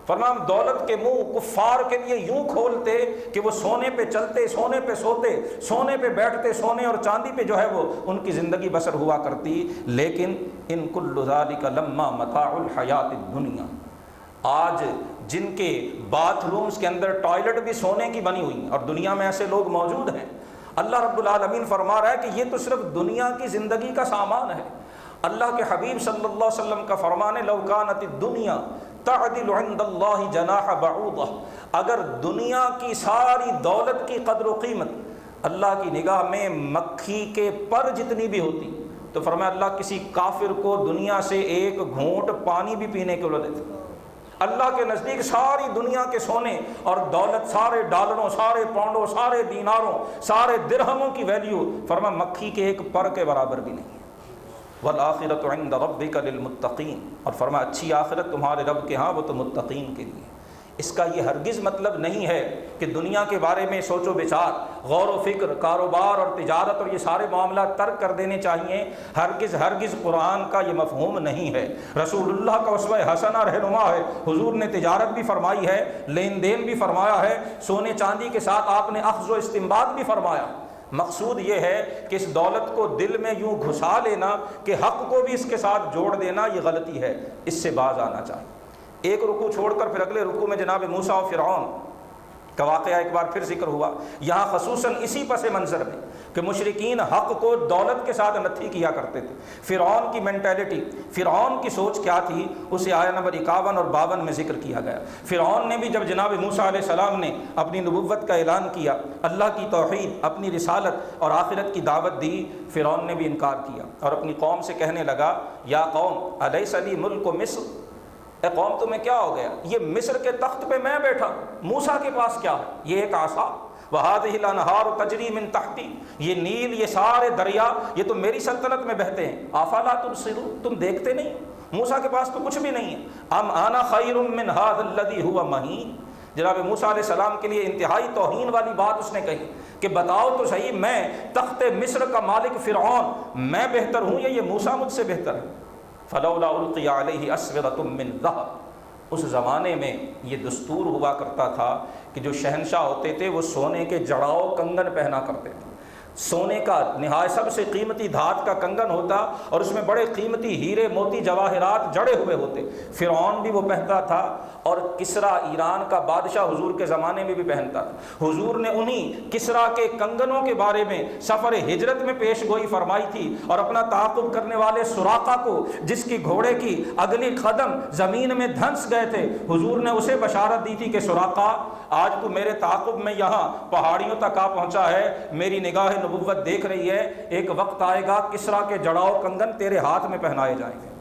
فرمایا ہم دولت کے منہ کفار کے لیے یوں کھولتے کہ وہ سونے پہ چلتے، سونے پہ سوتے، سونے پہ بیٹھتے، سونے اور چاندی پہ جو ہے وہ ان کی زندگی بسر ہوا کرتی۔ لیکن ان کل ذالک لما متاع الحیات الدنیا، آج جن کے باتھ رومز کے اندر ٹوائلٹ بھی سونے کی بنی ہوئی ہیں، اور دنیا میں ایسے لوگ موجود ہیں، اللہ رب العالمین فرما رہا ہے کہ یہ تو صرف دنیا کی زندگی کا سامان ہے۔ اللہ کے حبیب صلی اللہ علیہ وسلم کا فرمان ہے لو کانت الدنیا تعدل عند اللہ جناح بعوضہ، اگر دنیا کی ساری دولت کی قدر و قیمت اللہ کی نگاہ میں مکھی کے پر جتنی بھی ہوتی تو فرمایا اللہ کسی کافر کو دنیا سے ایک گھونٹ پانی بھی پینے کے لیے دیتے۔ اللہ کے نزدیک ساری دنیا کے سونے اور دولت، سارے ڈالروں، سارے پاؤنڈوں، سارے دیناروں، سارے درہموں کی ویلیو فرمایا مکھی کے ایک پر کے برابر بھی نہیں ہے۔ والآخرۃ عند ربک للمتقین، اور فرمایا اچھی آخرت تمہارے رب کے ہاں وہ تو متقین کے لیے۔ اس کا یہ ہرگز مطلب نہیں ہے کہ دنیا کے بارے میں سوچ و بچار، غور و فکر، کاروبار اور تجارت اور یہ سارے معاملات ترک کر دینے چاہیے۔ ہرگز ہرگز قرآن کا یہ مفہوم نہیں ہے۔ رسول اللہ کا اسوہ حسنہ رہنما ہے، حضور نے تجارت بھی فرمائی ہے، لین دین بھی فرمایا ہے، سونے چاندی کے ساتھ آپ نے اخذ و استنباط بھی فرمایا۔ مقصود یہ ہے کہ اس دولت کو دل میں یوں گھسا لینا کہ حق کو بھی اس کے ساتھ جوڑ دینا یہ غلطی ہے، اس سے باز آنا چاہیے۔ ایک رکوع چھوڑ کر پھر اگلے رکوع میں جناب موسیٰ و فرعون کا واقعہ ایک بار پھر ذکر ہوا، یہاں خصوصاً اسی پس منظر میں کہ مشرکین حق کو دولت کے ساتھ نتھی کیا کرتے تھے۔ فرعون کی مینٹیلٹی، فرعون کی سوچ کیا تھی، اسے آیہ نمبر 51 اور 52 میں ذکر کیا گیا۔ فرعون نے بھی جب جناب موسیٰ علیہ السلام نے اپنی نبوت کا اعلان کیا، اللہ کی توحید، اپنی رسالت اور آخرت کی دعوت دی، فرعون نے بھی انکار کیا اور اپنی قوم سے کہنے لگا یا قوم الیس لی ملک مصر، اے قوم تمہیں کیا ہو گیا، یہ مصر کے تخت پہ میں بیٹھا ہوں، موسیٰ کے پاس کیا ہے، یہ ایک عصا، وَهَذِهِ الْأَنْهَارُ تَجْرِي مِن تَحْتِي، یہ نیل، یہ سارے دریا یہ تو میری سلطنت میں بہتے ہیں، أَفَلَا تُبْصِرُونَ، تم دیکھتے نہیں، موسیٰ کے پاس تو کچھ بھی نہیں ہے، أَمْ أَنَا خَيْرٌ مِّنْ هَذَا الَّذِي هُوَ مَهِينٌ، جناب موسیٰ علیہ السلام کے لیے انتہائی توہین والی بات اس نے کہی کہ بتاؤ تو صحیح، میں تخت مصر کا مالک فرعون میں بہتر ہوں یا یہ موسیٰ مجھ سے بہتر ہے؟ فلولا القی علیہ اسورۃ من ذہب، اس زمانے میں یہ دستور ہوا کرتا تھا کہ جو شہنشاہ ہوتے تھے وہ سونے کے جڑاؤ کنگن پہنا کرتے تھے، سونے کا نہایت سب سے قیمتی دھات کا کنگن ہوتا اور اس میں بڑے قیمتی ہیرے موتی جواہرات جڑے ہوئے ہوتے، فرعون بھی وہ پہنتا تھا اور کسرا ایران کا بادشاہ حضور کے زمانے میں بھی پہنتا تھا۔ حضور نے انہی کسرا کے کنگنوں کے بارے میں سفر ہجرت میں پیش گوئی فرمائی تھی اور اپنا تعاقب کرنے والے سراقہ کو، جس کی گھوڑے کی اگلی قدم زمین میں دھنس گئے تھے، حضور نے اسے بشارت دی تھی کہ سراقہ آج تو میرے تعاقب میں یہاں پہاڑیوں تک آ پہنچا ہے، میری نگاہ نبوت دیکھ رہی ہے، ایک وقت آئے گا کسرا کے جڑاؤ کنگن تیرے ہاتھ میں پہنائے جائیں گے۔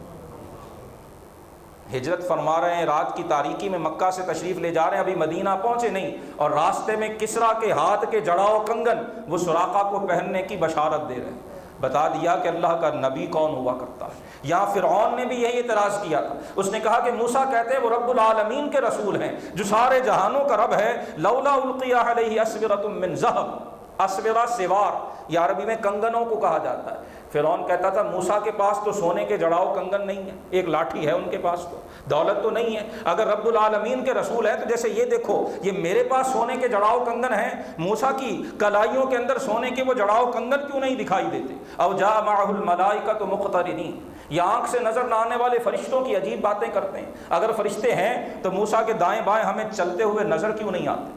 ہجرت فرما رہے ہیں، رات کی تاریکی میں مکہ سے تشریف لے جا رہے ہیں، ابھی مدینہ پہنچے نہیں اور راستے میں کسرا کے ہاتھ کے جڑاؤ کنگن وہ سراقہ کو پہننے کی بشارت دے رہے ہیں۔ بتا دیا کہ اللہ کا نبی کون ہوا کرتا ہے۔ یہاں فرعون نے بھی یہی اعتراض کیا تھا، اس نے کہا کہ موسیٰ کہتے ہیں وہ رب العالمین کے رسول ہیں جو سارے جہانوں کا رب ہے، لولا القی علیہ اسورۃ من ذہب، اسورہ سوار، یہ عربی میں کنگنوں کو کہا جاتا ہے۔ فرعون کہتا تھا موسیٰ کے پاس تو سونے کے جڑاؤ کنگن نہیں ہے، ایک لاٹھی ہے ان کے پاس، تو دولت تو نہیں ہے۔ اگر رب العالمین کے رسول ہیں تو جیسے یہ دیکھو، یہ میرے پاس سونے کے جڑاؤ کنگن ہیں، موسیٰ کی کلائیوں کے اندر سونے کے وہ جڑاؤ کنگن کیوں نہیں دکھائی دیتے؟ او جاء معہ الملائکۃ مقترنین، یہ آنکھ سے نظر نہ آنے والے فرشتوں کی عجیب باتیں کرتے ہیں۔ اگر فرشتے ہیں تو موسیٰ کے دائیں بائیں ہمیں چلتے ہوئے نظر کیوں نہیں آتے؟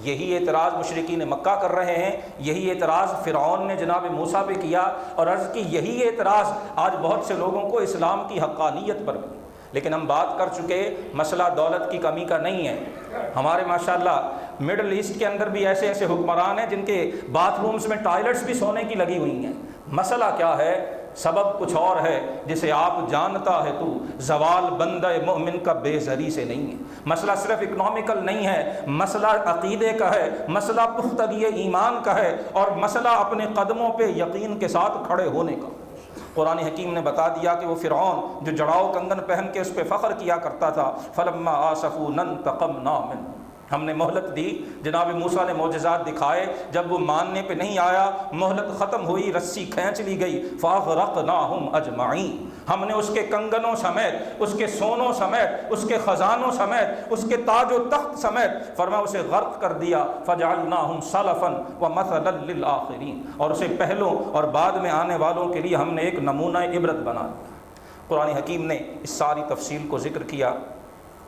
یہی اعتراض مشرکین مکہ کر رہے ہیں، یہی اعتراض فرعون نے جناب موسیٰ پہ کیا، اور عرض کی یہی اعتراض آج بہت سے لوگوں کو اسلام کی حقانیت پر بھی۔ لیکن ہم بات کر چکے، مسئلہ دولت کی کمی کا نہیں ہے۔ ہمارے ماشاءاللہ مڈل ایسٹ کے اندر بھی ایسے ایسے حکمران ہیں جن کے باتھ رومز میں ٹوائلٹس بھی سونے کی لگی ہوئی ہیں۔ مسئلہ کیا ہے؟ سبب کچھ اور ہے جسے آپ جانتا ہے تو، زوال بندہ مومن کا بے زری سے نہیں ہے۔ مسئلہ صرف اکنامیکل نہیں ہے، مسئلہ عقیدے کا ہے، مسئلہ پختگی ایمان کا ہے، اور مسئلہ اپنے قدموں پہ یقین کے ساتھ کھڑے ہونے کا۔ قرآن حکیم نے بتا دیا کہ وہ فرعون جو جڑاؤ کنگن پہن کے اس پہ فخر کیا کرتا تھا، فلما آسفونا انتقمنا منہ، ہم نے مہلت دی، جناب موسیٰ نے معجزات دکھائے، جب وہ ماننے پہ نہیں آیا، مہلت ختم ہوئی، رسی کھینچ لی گئی، فاغرقناہم اجمعین، ہم نے اس کے کنگنوں سمیت، اس کے سونوں سمیت، اس کے خزانوں سمیت، اس کے تاج و تخت سمیت فرمایا اسے غرق کر دیا، فجعلناہم سلفا ومثلا للآخرین، اور اسے پہلوں اور بعد میں آنے والوں کے لیے ہم نے ایک نمونہ عبرت بنا دیا۔ قرآن حکیم نے اس ساری تفصیل کو ذکر کیا،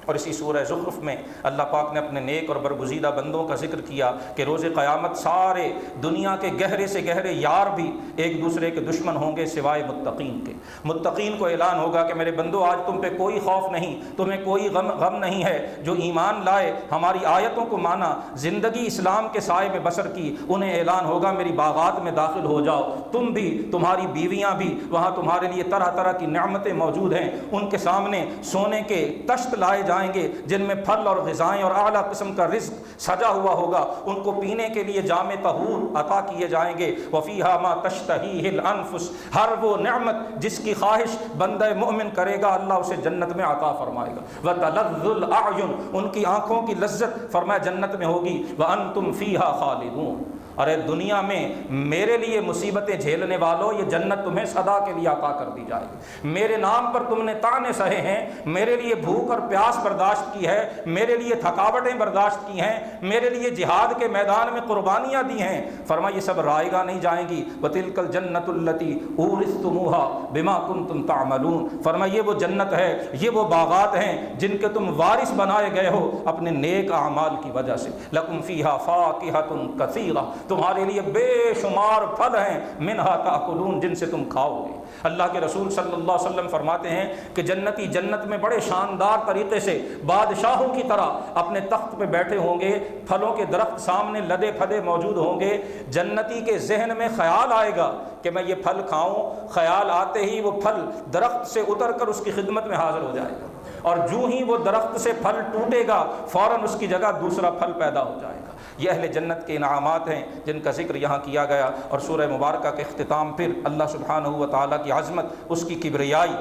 اور اسی سورہ زخرف میں اللہ پاک نے اپنے نیک اور برگزیدہ بندوں کا ذکر کیا کہ روز قیامت سارے دنیا کے گہرے سے گہرے یار بھی ایک دوسرے کے دشمن ہوں گے سوائے متقین کے۔ متقین کو اعلان ہوگا کہ میرے بندو آج تم پہ کوئی خوف نہیں، تمہیں کوئی غم نہیں ہے، جو ایمان لائے، ہماری آیتوں کو مانا، زندگی اسلام کے سائے میں بسر کی، انہیں اعلان ہوگا میری باغات میں داخل ہو جاؤ، تم بھی، تمہاری بیویاں بھی، وہاں تمہارے لیے طرح طرح کی نعمتیں موجود ہیں، ان کے سامنے سونے کے تشت لائے جائیں گے جن میں پھل اور غذائیں اور اعلیٰ قسم کا رزق سجا ہوا ہوگا، ان کو پینے کے لیے جام طہور عطا کیے جائیں گے، وَفِيهَا مَا تَشْتَهِيهِ الْأَنفُسُ، ہر وہ نعمت جس کی خواہش بندہ مومن کرے گا اللہ اسے جنت میں عطا فرمائے گا، وَتَلَذُّ الْأَعْيُنُ، ان کی آنکھوں کی لذت فرمایا جنت میں ہوگی، وَأَنْتُمْ فِيهَا خَالِدُونَ، ارے دنیا میں میرے لیے مصیبتیں جھیلنے والوں یہ جنت تمہیں صدا کے لیے عطا کر دی جائے گی، میرے نام پر تم نے طعنے سہے ہیں، میرے لیے بھوک اور پیاس برداشت کی ہے، میرے لیے تھکاوٹیں برداشت کی ہیں، میرے لیے جہاد کے میدان میں قربانیاں دی ہیں، فرمایا یہ سب رائے گاہ نہیں جائیں گی، وَتِلْكَ الْجَنَّةُ الَّتِي أُورِثْتُمُوهَا بِمَا كُنْتُمْ تَعْمَلُونَ، فرمایا یہ وہ جنت ہے، یہ وہ باغات ہیں جن کے تم وارث بنائے گئے ہو اپنے نیک اعمال کی وجہ سے، لَكُمْ فِيهَا فَاكِهَةٌ كَثِيرَةٌ، تمہارے لیے بے شمار پھل ہیں، منہا تاکلون، جن سے تم کھاؤ گے۔ اللہ کے رسول صلی اللہ علیہ وسلم فرماتے ہیں کہ جنتی جنت میں بڑے شاندار طریقے سے بادشاہوں کی طرح اپنے تخت پہ بیٹھے ہوں گے، پھلوں کے درخت سامنے لدے پھدے موجود ہوں گے، جنتی کے ذہن میں خیال آئے گا کہ میں یہ پھل کھاؤں، خیال آتے ہی وہ پھل درخت سے اتر کر اس کی خدمت میں حاضر ہو جائے گا، اور جو ہی وہ درخت سے پھل ٹوٹے گا فوراً اس کی جگہ دوسرا پھل پیدا ہو جائے گا۔ یہ اہل جنت کے انعامات ہیں جن کا ذکر یہاں کیا گیا، اور سورہ مبارکہ کے اختتام پھر اللہ سبحانہ و تعالیٰ کی عظمت، اس کی کبریائی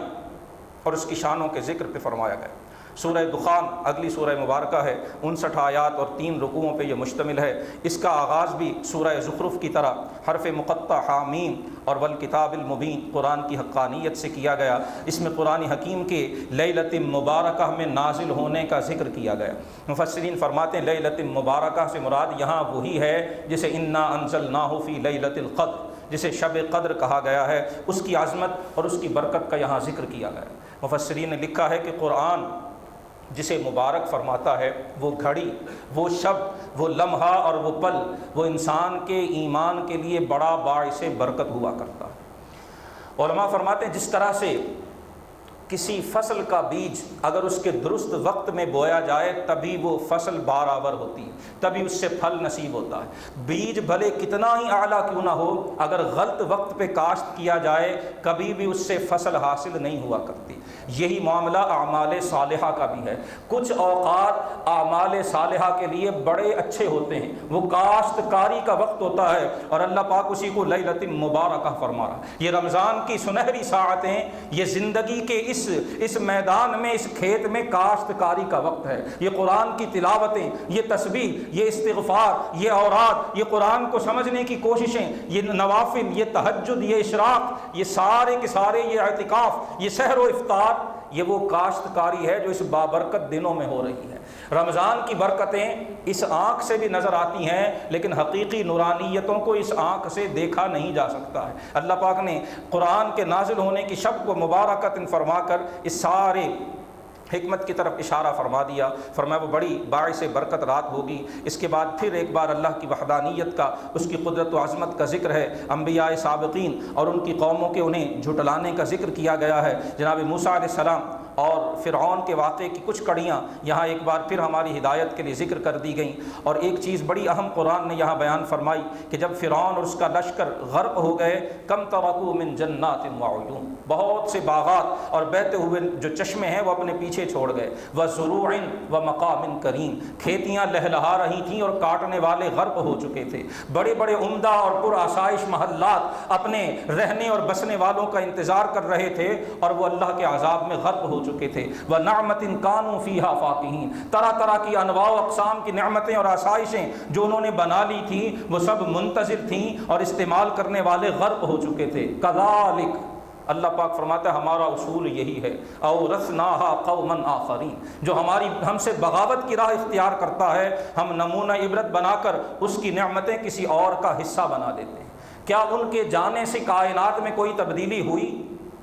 اور اس کی شانوں کے ذکر پہ فرمایا گیا۔ سورہ دخان اگلی سورہ مبارکہ ہے، 59 آیات اور 3 رکوعوں پہ یہ مشتمل ہے۔ اس کا آغاز بھی سورہ زخرف کی طرح حرف مقطع حامیم اور والکتاب المبین قرآن کی حقانیت سے کیا گیا۔ اس میں قرآن حکیم کے لیلۃ مبارکہ میں نازل ہونے کا ذکر کیا گیا۔ مفسرین فرماتے ہیں لیلۃ مبارکہ سے مراد یہاں وہی ہے جسے انا انزلناہ فی لیلۃ القدر، جسے شب قدر کہا گیا ہے، اس کی عظمت اور اس کی برکت کا یہاں ذکر کیا گیا۔ مفسرین نے لکھا ہے کہ قرآن جسے مبارک فرماتا ہے، وہ گھڑی، وہ شب، وہ لمحہ اور وہ پل، وہ انسان کے ایمان کے لیے بڑا باعث برکت ہوا کرتا ہے۔ علماء فرماتے ہیں جس طرح سے کسی فصل کا بیج اگر اس کے درست وقت میں بویا جائے تبھی وہ فصل بارآور ہوتی ہے، تبھی اس سے پھل نصیب ہوتا ہے۔ بیج بھلے کتنا ہی اعلیٰ کیوں نہ ہو، اگر غلط وقت پہ کاشت کیا جائے کبھی بھی اس سے فصل حاصل نہیں ہوا کرتی۔ یہی معاملہ اعمال صالحہ کا بھی ہے۔ کچھ اوقات اعمال صالحہ کے لیے بڑے اچھے ہوتے ہیں، وہ کاشتکاری کا وقت ہوتا ہے، اور اللہ پاک اسی کو لیلۃ مبارکہ فرما رہا ہے۔ یہ رمضان کی سنہری ساعتیں، یہ زندگی کے اس اس میدان میں، اس کھیت میں کاشتکاری کا وقت ہے۔ یہ قرآن کی تلاوتیں، یہ تسبیح، یہ استغفار، یہ اوراد، یہ قرآن کو سمجھنے کی کوششیں، یہ نوافل، یہ تہجد، یہ اشراق، یہ سارے کے سارے، یہ اعتکاف، یہ سحر و افطار، یہ وہ کاشتکاری ہے جو اس بابرکت دنوں میں ہو رہی ہے۔ رمضان کی برکتیں اس آنکھ سے بھی نظر آتی ہیں، لیکن حقیقی نورانیتوں کو اس آنکھ سے دیکھا نہیں جا سکتا ہے۔ اللہ پاک نے قرآن کے نازل ہونے کی شب کو مبارکت فرما کر اس سارے حکمت کی طرف اشارہ فرما دیا۔ فرمایا وہ بڑی باعث برکت رات ہوگی۔ اس کے بعد پھر ایک بار اللہ کی وحدانیت کا، اس کی قدرت و عظمت کا ذکر ہے۔ انبیاء سابقین اور ان کی قوموں کے انہیں جھٹلانے کا ذکر کیا گیا ہے۔ جناب موسیٰ علیہ السلام اور فرعون کے واقعے کی کچھ کڑیاں یہاں ایک بار پھر ہماری ہدایت کے لیے ذکر کر دی گئیں۔ اور ایک چیز بڑی اہم قرآن نے یہاں بیان فرمائی کہ جب فرعون اور اس کا لشکر غرق ہو گئے، کم ترکوا من جنات وعیون، بہت سے باغات اور بہتے ہوئے جو چشمے ہیں وہ اپنے پیچھے چھوڑ گئے۔ وزروع ومقام کریم، کھیتیاں لہلہا رہی تھیں اور کاٹنے والے غرق ہو چکے تھے۔ بڑے بڑے عمدہ اور پر آسائش محلات اپنے رہنے اور بسنے والوں کا انتظار کر رہے تھے اور وہ اللہ کے عذاب میں غرق ہو چکے تھے۔ وَنَعْمَةٍ كَانُوا فِيهَا فَاكِهِينَ، طرح طرح کی انواع و اقسام کی نعمتیں اور آسائشیں جو انہوں نے بنا لی تھیں وہ سب منتظر تھیں اور استعمال کرنے والے غرق ہو چکے تھے۔ كَذَلِكَ، اللہ پاک فرماتا ہے ہمارا اصول یہی ہے، اورثناها قوما آخرین، جو ہم سے بغاوت کی راہ اختیار کرتا ہے ہم نمونہ عبرت بنا کر اس کی نعمتیں کسی اور کا حصہ بنا دیتے ہیں۔ کیا ان کے جانے سے کائنات میں کوئی تبدیلی ہوئی؟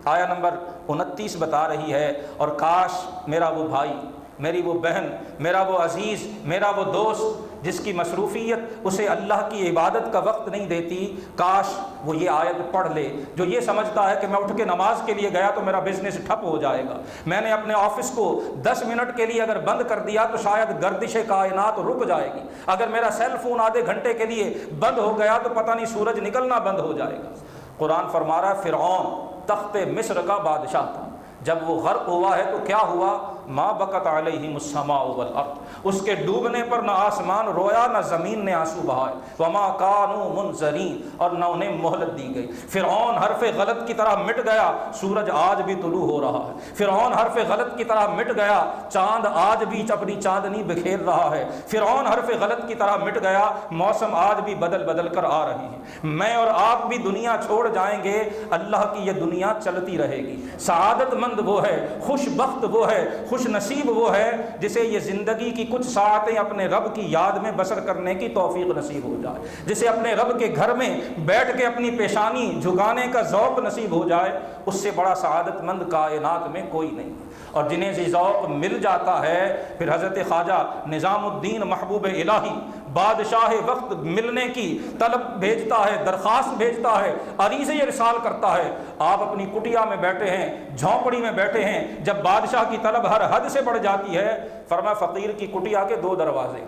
آیا نمبر 29 بتا رہی ہے، اور کاش میرا وہ بھائی، میری وہ بہن، میرا وہ عزیز، میرا وہ دوست جس کی مصروفیت اسے اللہ کی عبادت کا وقت نہیں دیتی، کاش وہ یہ آیت پڑھ لے، جو یہ سمجھتا ہے کہ میں اٹھ کے نماز کے لیے گیا تو میرا بزنس ٹھپ ہو جائے گا، میں نے اپنے آفس کو 10 منٹ کے لیے اگر بند کر دیا تو شاید گردش کائنات رک جائے گی، اگر میرا سیل فون آدھے گھنٹے کے لیے بند ہو گیا تو پتہ نہیں سورج نکلنا بند ہو جائے گا۔ قرآن فرما رہا ہے فرعون تخت مصر کا بادشاہ تھا، جب وہ غرق ہوا ہے تو کیا ہوا؟ ما بکت علیہم السماء والارض، اس کے ڈوبنے پر نہ آسمان رویا نہ زمین نے آنسو بہائے، وما کانوا منظرین، اور نہ انہیں مہلت دی گئی۔ فرعون حرف غلط کی طرح مٹ گیا، سورج آج بھی طلوع ہو رہا ہے۔ فرعون حرف غلط کی طرح مٹ گیا، چاند آج بھی اپنی چاندنی بکھیر رہا ہے۔ فرعون حرف غلط کی طرح مٹ گیا، موسم آج بھی بدل بدل کر آ رہے ہیں۔ میں اور آپ بھی دنیا چھوڑ جائیں گے، اللہ کی یہ دنیا چلتی رہے گی۔ سعادت مند وہ ہے، خوش بخت وہ ہے، خوش نصیب وہ ہے جسے یہ زندگی کی کچھ ساعتیں اپنے رب کی یاد میں بسر کرنے کی توفیق نصیب ہو جائے، جسے اپنے رب کے گھر میں بیٹھ کے اپنی پیشانی جھکانے کا ذوق نصیب ہو جائے، اس سے بڑا سعادت مند کائنات میں کوئی نہیں۔ اور جنہیں یہ ذوق مل جاتا ہے پھر حضرت خواجہ نظام الدین محبوب الہی بادشاہ وقت ملنے کی طلب بھیجتا ہے، درخواست بھیجتا ہے، عریضے ارسال کرتا ہے۔ آپ اپنی کٹیا میں بیٹھے ہیں، جھونپڑی میں بیٹھے ہیں، جب بادشاہ کی طلب ہر حد سے بڑھ جاتی ہے، فرمایا فقیر کی کٹیا کے 2 دروازے،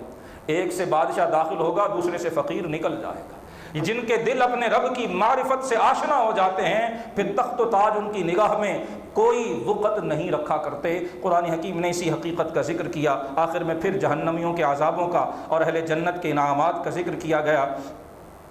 ایک سے بادشاہ داخل ہوگا، دوسرے سے فقیر نکل جائے گا۔ جن کے دل اپنے رب کی معرفت سے آشنا ہو جاتے ہیں پھر تخت و تاج ان کی نگاہ میں کوئی وقت نہیں رکھا کرتے۔ قرآن حکیم نے اسی حقیقت کا ذکر کیا، آخر میں پھر جہنمیوں کے عذابوں کا اور اہل جنت کے انعامات کا ذکر کیا گیا۔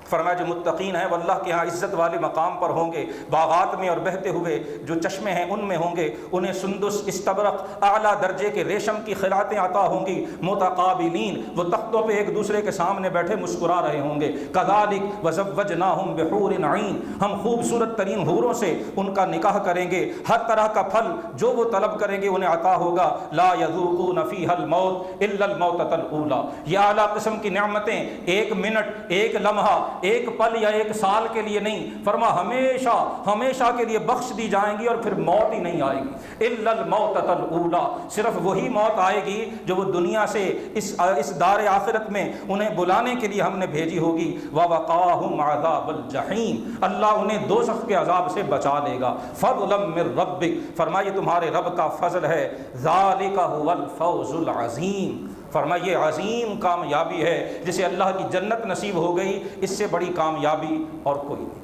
فرمایا جو متقین ہیں وہ اللہ کے ہاں عزت والے مقام پر ہوں گے، باغات میں اور بہتے ہوئے جو چشمے ہیں ان میں ہوں گے، انہیں سندس استبرق اعلیٰ درجے کے ریشم کی خلعتیں عطا ہوں گی، متقابلین، وہ تختوں پہ ایک دوسرے کے سامنے بیٹھے مسکرا رہے ہوں گے۔ کذالک وزوجناہم بحور عین، ہم خوبصورت ترین حوروں سے ان کا نکاح کریں گے، ہر طرح کا پھل جو وہ طلب کریں گے انہیں عطا ہوگا۔ لا یذوقون فیہا الموت الا الموتۃ الاولی، یہ اعلیٰ قسم کی نعمتیں ایک منٹ، ایک لمحہ، ایک پل یا ایک سال کے لیے نہیں، فرما ہمیشہ ہمیشہ کے لیے بخش دی جائیں گی اور پھر موت ہی نہیں آئے گی۔ الا الموتۃ الاولی، صرف وہی موت آئے گی جو وہ دنیا سے اس دار آخرت میں انہیں بلانے کے لیے ہم نے بھیجی ہوگی۔ ووقاہم عذاب الجحیم، اللہ انہیں دوزخ کے عذاب سے بچا لے گا۔ فضلا من ربک، فرمائے تمہارے رب کا فضل ہے۔ ذالک هو الفوز العظیم، فرمایا یہ عظیم کامیابی ہے، جسے اللہ کی جنت نصیب ہو گئی، اس سے بڑی کامیابی اور کوئی نہیں۔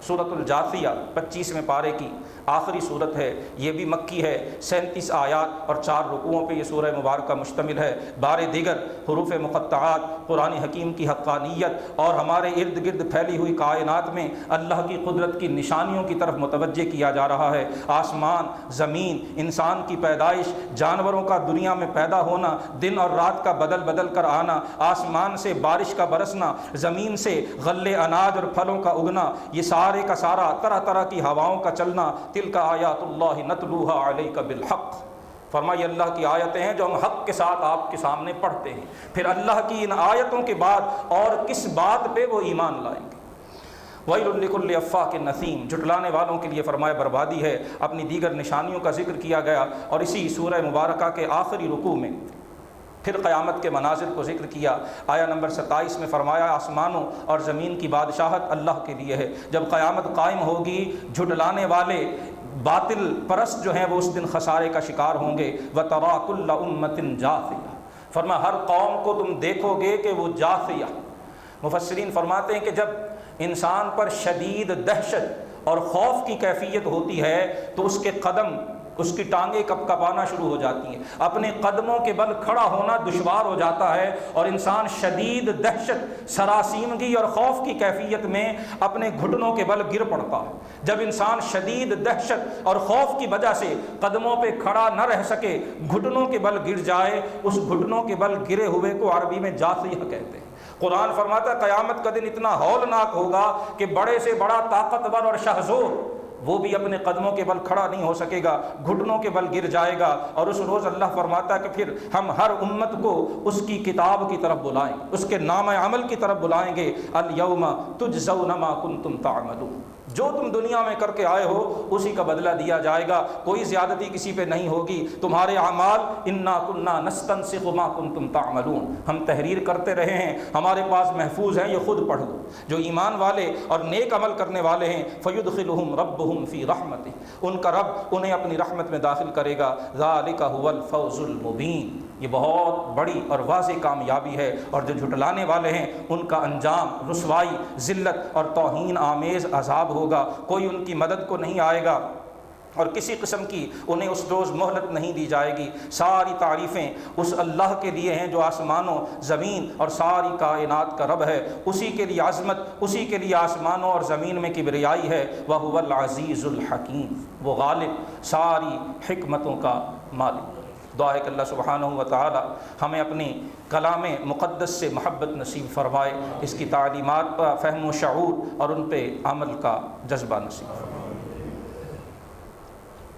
سورۃ الجاثیہ 25ویں پارے کی آخری صورت ہے، یہ بھی مکی ہے، 37 آیات اور 4 رکوعوں پہ یہ سورہ مبارکہ مشتمل ہے۔ بارے دیگر حروف مقطعات، قرآن حکیم کی حقانیت اور ہمارے ارد گرد پھیلی ہوئی کائنات میں اللہ کی قدرت کی نشانیوں کی طرف متوجہ کیا جا رہا ہے۔ آسمان، زمین، انسان کی پیدائش، جانوروں کا دنیا میں پیدا ہونا، دن اور رات کا بدل بدل کر آنا، آسمان سے بارش کا برسنا، زمین سے غلے اناج اور پھلوں کا اگنا، یہ سارے کا سارا طرح طرح کی ہواؤں کا چلنا، تلک آیات اللہ نتلوها علیک بالحق، فرمایا اللہ کی آیتیں ہیں جو ہم حق کے ساتھ آپ کے سامنے پڑھتے ہیں۔ پھر اللہ کی ان آیتوں کے بعد اور کس بات پہ وہ ایمان لائیں گے؟ وَيْلٌ لِكُلِّ أَفَّاكٍ نَثِيمٍ، جھٹلانے والوں کے لیے فرمایا بربادی ہے۔ اپنی دیگر نشانیوں کا ذکر کیا گیا اور اسی سورہ مبارکہ کے آخری رکوع میں پھر قیامت کے مناظر کو ذکر کیا۔ آیا نمبر 27 میں فرمایا آسمانوں اور زمین کی بادشاہت اللہ کے لیے ہے۔ جب قیامت قائم ہوگی، جھٹلانے والے باطل پرست جو ہیں وہ اس دن خسارے کا شکار ہوں گے۔ وَتَرَىٰ كُلَّ أُمَّةٍ جَاثِيَةٍ، فرمایا ہر قوم کو تم دیکھو گے کہ وہ جاثیہ، مفسرین فرماتے ہیں کہ جب انسان پر شدید دہشت اور خوف کی کیفیت ہوتی ہے تو اس کے قدم، اس کی ٹانگیں کپ کپانا شروع ہو جاتی ہیں، اپنے قدموں کے بل کھڑا ہونا دشوار ہو جاتا ہے، اور انسان شدید دہشت، سراسیمگی اور خوف کی کیفیت میں اپنے گھٹنوں کے بل گر پڑتا ہے۔ جب انسان شدید دہشت اور خوف کی وجہ سے قدموں پہ کھڑا نہ رہ سکے، گھٹنوں کے بل گر جائے، اس گھٹنوں کے بل گرے ہوئے کو عربی میں جاثیہ کہتے ہیں۔ قرآن فرماتا ہے قیامت کا دن اتنا ہولناک ہوگا کہ بڑے سے بڑا طاقتور اور شہزور وہ بھی اپنے قدموں کے بل کھڑا نہیں ہو سکے گا، گھٹنوں کے بل گر جائے گا۔ اور اس روز اللہ فرماتا ہے کہ پھر ہم ہر امت کو اس کی کتاب کی طرف بلائیں، اس کے نام عمل کی طرف بلائیں گے۔ الیوم تجزون ما کنتم تعملون، جو تم دنیا میں کر کے آئے ہو اسی کا بدلہ دیا جائے گا، کوئی زیادتی کسی پہ نہیں ہوگی۔ تمہارے اعمال انا کنا نستنسخ ما کنتم تعملون، ہم تحریر کرتے رہے ہیں، ہمارے پاس محفوظ ہیں، یہ خود پڑھ لو۔ جو ایمان والے اور نیک عمل کرنے والے ہیں فیدخلہم ربہم فی رحمتہ، ان کا رب انہیں اپنی رحمت میں داخل کرے گا۔ ذالک ھو الفوز المبین، یہ بہت بڑی اور واضح کامیابی ہے۔ اور جو جھٹلانے والے ہیں ان کا انجام رسوائی، ذلت اور توہین آمیز عذاب ہوگا، کوئی ان کی مدد کو نہیں آئے گا اور کسی قسم کی انہیں اس روز مہلت نہیں دی جائے گی۔ ساری تعریفیں اس اللہ کے لیے ہیں جو آسمانوں، زمین اور ساری کائنات کا رب ہے، اسی کے لیے عظمت، اسی کے لیے آسمانوں اور زمین میں کبریائی ہے۔ وَهُوَ الْعَزِيزُ الْحَكِيمُ، وہ غالب، ساری حکمتوں کا مالک۔ دعا ہے کہ اللہ سبحانہ و تعالی ہمیں اپنی کلام مقدس سے محبت نصیب فرمائے، اس کی تعلیمات پر فہم و شعور اور ان پہ عمل کا جذبہ نصیب فرمائے۔